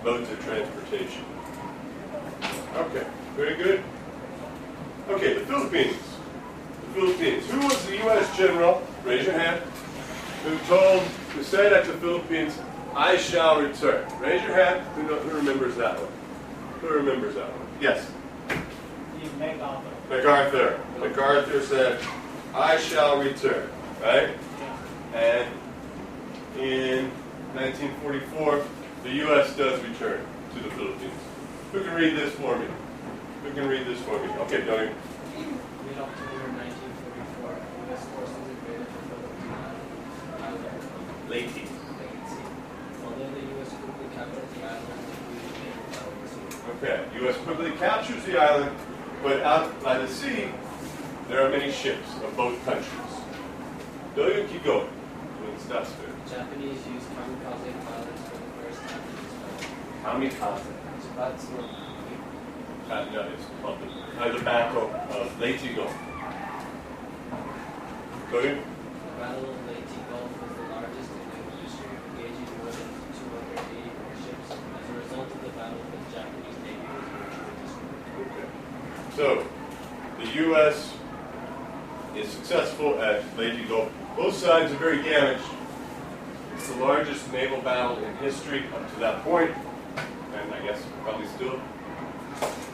modes of transportation. Okay, very good. Okay, the Philippines. The Philippines. Who was the U.S. general, raise your hand, who said at the Philippines, I shall return? Raise your hand. Who remembers that one? Who remembers that one? Yes? MacArthur. MacArthur. MacArthur said, I shall return, right? And in 1944, the U.S. does return to the Philippines. Who can read this for me? Who can read this for me? Okay, Tony. Mid-October 1944, U.S. forces invaded the Philippine Leyte. Although the U.S. quickly captured the island, Okay, U.S. quickly captures the island, but out by the sea, there are many ships of both countries. Don't even keep going. It stops there. Japanese used kamikaze pilots for the first time in history. Kamikaze. That's what No, it's called the Battle of Leyte Gulf. Go ahead. the Battle of Leyte Gulf was the largest in naval history, engaging more than 280 warships. As a result of the battle, the Japanese Navy was virtually destroyed. Okay. So, the U.S. is successful at Leyte Gulf. Both sides are very damaged. It's the largest naval battle in history up to that point, and I guess probably still.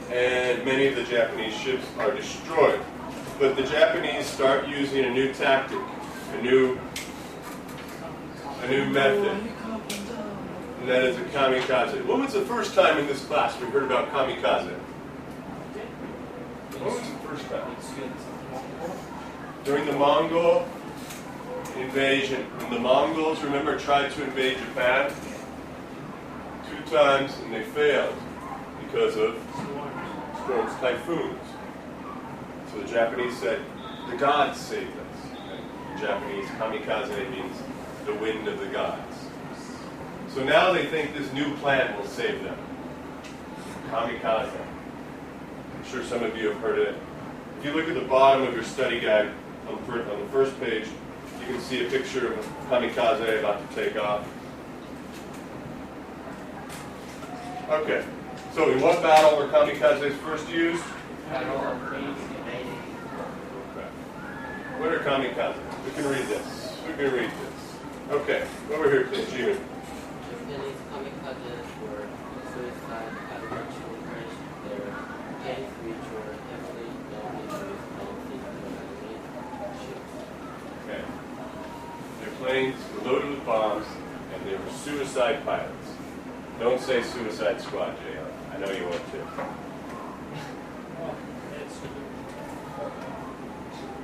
And many of the Japanese ships are destroyed. But the Japanese start using a new tactic, a new method, and that is a kamikaze. When was the first time in this class we heard about kamikaze? When was the first time? During the Mongol invasion. When the Mongols, remember, tried to invade Japan 2 times and they failed because of storms, typhoons. So the Japanese said, the gods saved us. And Japanese kamikaze means the wind of the gods. So now they think this new plan will save them. Kamikaze. I'm sure some of you have heard it. If you look at the bottom of your study guide on the first page, you can see a picture of a kamikaze about to take off. Okay, so in what battle were kamikazes first used? Battle of Leyte. Okay. What are kamikazes? Who can read this? Who can read this? Okay, over here, please, Jimmy. Japanese kamikazes were suicide pilots who crashed their planes, which were heavily loaded with multi-enemy ships. Okay. Their planes were loaded with bombs, and they were suicide pilots. Don't say Suicide Squad, JR. I know you want to.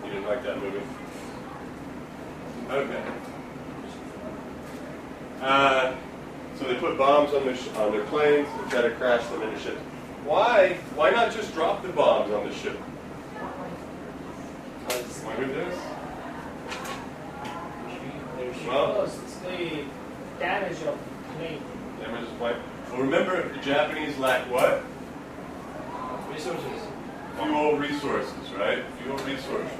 You didn't like that movie? Okay. So they put bombs on their planes and try to crash them into ships. Why? Why not just drop the bombs on the ship? Why do this? Well, it's the damage of plane. Damage is white. Well, remember, the Japanese lack what? Resources. Fuel resources, right? Fuel resources.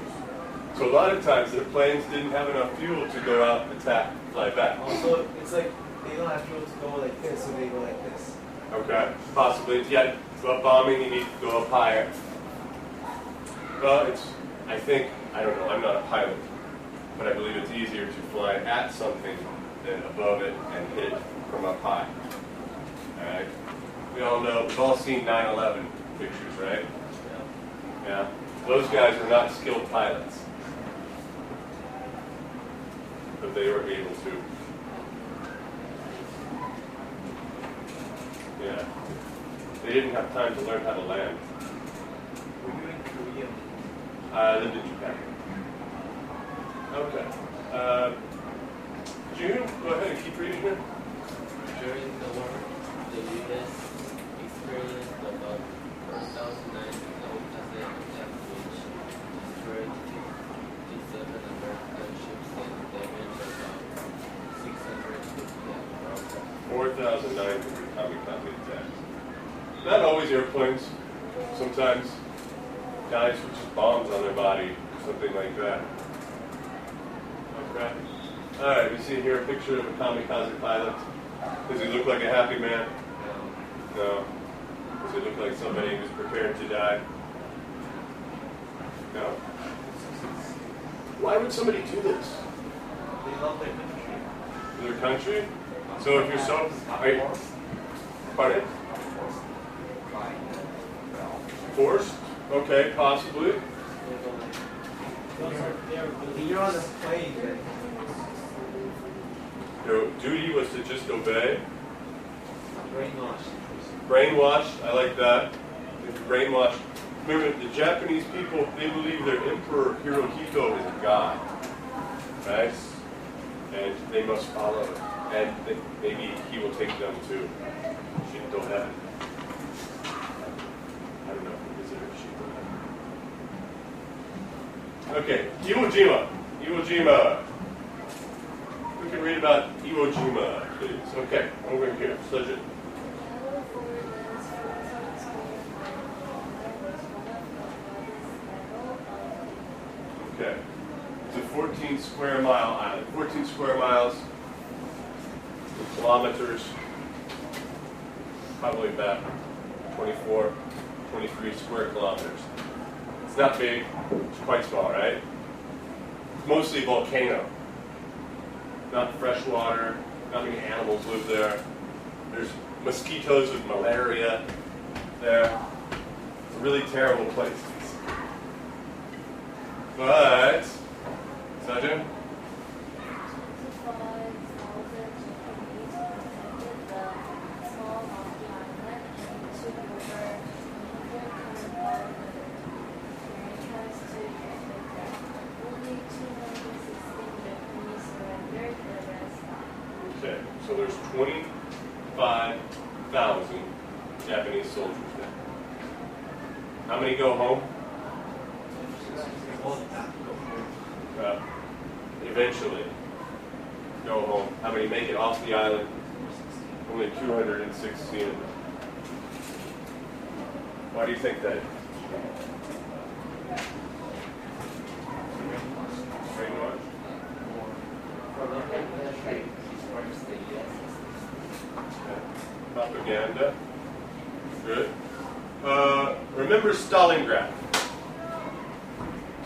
So a lot of times their planes didn't have enough fuel to go out, attack, fly back. Also, it's like they don't have fuel to go like this, so they go like this. Okay, possibly. Yeah, but bombing, you need to go up higher. Well, I don't know, I'm not a pilot, but I believe it's easier to fly at something than above it and hit it from up high. All right? We all know, we've all seen 9/11 pictures, right? Yeah. Those guys were not skilled pilots, but they were able to. Yeah. They didn't have time to learn how to land. Were you in Korea? I lived in Japan. Okay. June, go ahead and keep reading it. During the war, the U.S. experienced about 4,009 kamikaze attacks, which destroyed 57 American ships and damaged about 650 aircraft. 4,900 kamikaze attacks. Not always airplanes. Sometimes guys with just bombs on their body, something like that. Okay. All right, we see here a picture of a kamikaze pilot. Does he look like a happy man? No. Does it look like somebody who's prepared to die? No. Why would somebody do this? They love their country. Their country? So if you're so... Are you, pardon? Forced? Okay, possibly. Those are their When you're on a plane, then Their duty was to just obey. brainwashed. Brainwashed, I like that. Brainwashed. Remember, the Japanese people, they believe their emperor Hirohito is a god. Right? And they must follow it. And maybe he will take them to Shinto heaven. I don't know if is there a Shinto heaven. Okay, Iwo Jima. Iwo Jima. We can read about Iwo Jima, please. Okay, over here. Sujit. Okay. It's a 14 square mile island. 14 square miles, kilometers, probably about 24, 23 square kilometers. It's not big, it's quite small, right? It's mostly volcano. Not fresh water, not many animals live there. There's mosquitoes with malaria there. It's a really terrible place. But, Sajin? Okay, so there's 25,000 Japanese soldiers there. How many go home? Eventually go home. How many make it off the island? Only 216 of them. Why do you think that is? Brainwashed. Propaganda. Good. Remember Stalingrad.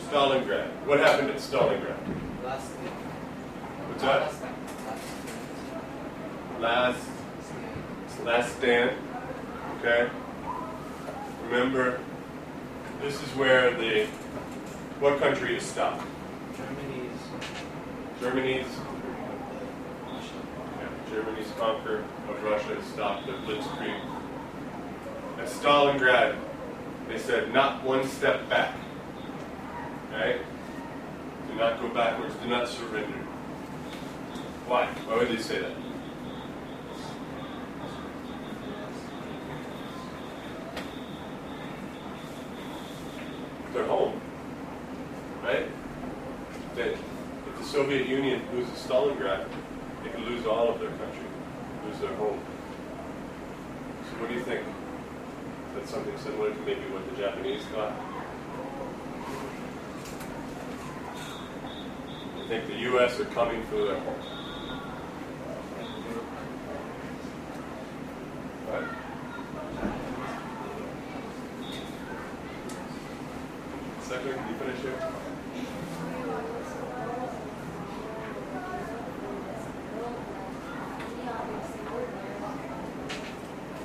Stalingrad. What happened at Stalingrad? What's that? Last stand. Okay. Remember, this is where what country is stopped? Germany's conquer of Russia is stopped at Blitzkrieg. At Stalingrad, they said not one step back. Right? Do not go backwards. Do not surrender. Why? Why would they say that? They're home. Right? That if the Soviet Union loses Stalingrad, they could lose all of their country, lose their home. So what do you think? That's something similar to maybe what the Japanese thought? I think the U.S. are coming for their home. Right? Second, can you finish here?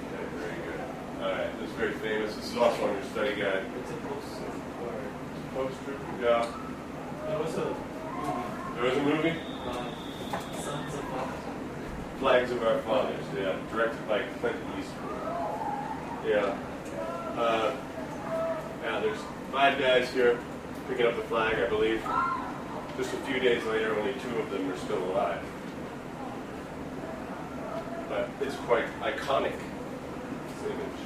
Okay, very good. All right, this is very famous. This is also on your study guide. It's a poster. Poster, yeah. There was a There was a movie? Sons of God. Flags of Our Fathers, yeah, directed by Clint Eastwood. Yeah. Yeah, there's 5 guys here picking up the flag, I believe. Just a few days later, only 2 of them are still alive. But it's quite iconic, this image.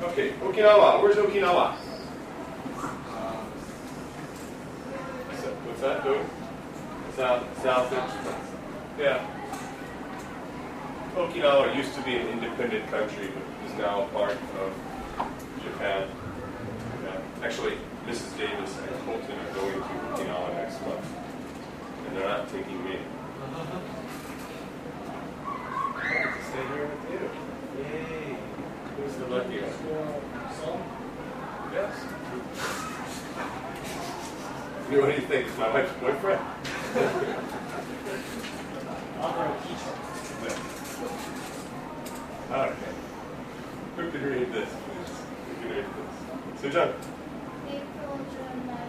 Okay, Okinawa. Where's Okinawa? What's that doing? South. Yeah. Okinawa used to be an independent country, but is now a part of Japan. Yeah. Actually, Mrs. Davis and Colton are going to Okinawa next month, and they're not taking me. I get to stay here with you. Yay. Good luck, you. Son? Yes. What do you think? Is my wife's boyfriend? I'll throw a teacher. Okay. Who can read this, please? Who can read this? So, John.